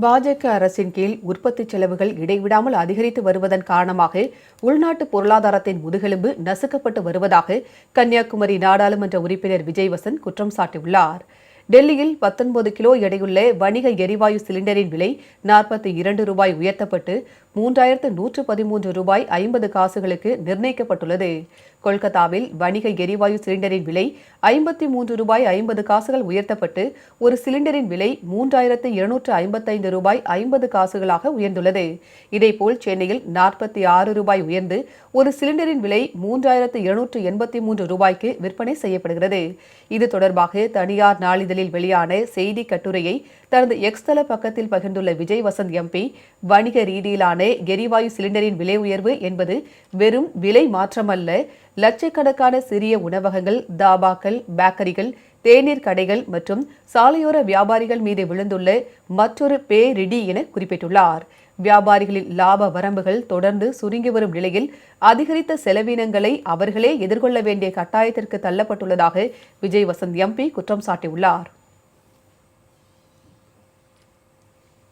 பாஜக அரசின் கீழ் உற்பத்தி செலவுகள் இடைவிடாமல் அதிகரித்து வருவதன் காரணமாக உள்நாட்டு பொருளாதாரத்தின் முதுகெலும்பு நசுக்கப்பட்டு வருவதாக கன்னியாகுமரி நாடாளுமன்ற உறுப்பினர் விஜய் வசந்த் குற்றம் சாட்டியுள்ளார். டெல்லியில் 19 கிலோ எடையுள்ள வணிக எரிவாயு சிலிண்டரின் விலை 42 ரூபாய் உயர்த்தப்பட்டு 3113 ரூபாய் 50 காசுகளுக்கு நிர்ணயிக்கப்பட்டுள்ளது. கொல்கத்தாவில் வணிக எரிவாயு சிலிண்டரின் விலை 53 ரூபாய் 50 காசுகள் உயர்த்தப்பட்டு ஒரு சிலிண்டரின் விலை 3255 ரூபாய் 50 காசுகளாக உயர்ந்துள்ளது. இதேபோல் சென்னையில் 46 ரூபாய் உயர்ந்து ஒரு சிலிண்டரின் விலை 3783 ரூபாய்க்கு விற்பனை செய்யப்படுகிறது. இது தொடர்பாக தனியார் நாளிதழில் வெளியான செய்தி கட்டுரையை தனது எக்ஸ் தள பக்கத்தில் பகிர்ந்துள்ள விஜய் வசந்த் எம்பி, வணிக ரீதியிலான எரிவாயு சிலிண்டரின் விலை உயர்வு என்பது வெறும் விலை மாற்றமல்ல, லட்சக்கணக்கான சிறிய உணவகங்கள், தாபாக்கள், பேக்கரிகள், தேநீர் கடைகள் மற்றும் சாலையோர வியாபாரிகள் மீது விழுந்துள்ள மற்றொரு பேரிடி என குறிப்பிட்டுள்ளார். வியாபாரிகளின் லாப வரம்புகள் தொடர்ந்து சுருங்கி வரும் நிலையில் அதிகரித்த செலவினங்களை அவர்களே எதிர்கொள்ள வேண்டிய கட்டாயத்திற்கு தள்ளப்பட்டுள்ளதாக விஜய் வசந்த் எம்பி குற்றம் சாட்டியுள்ளார்.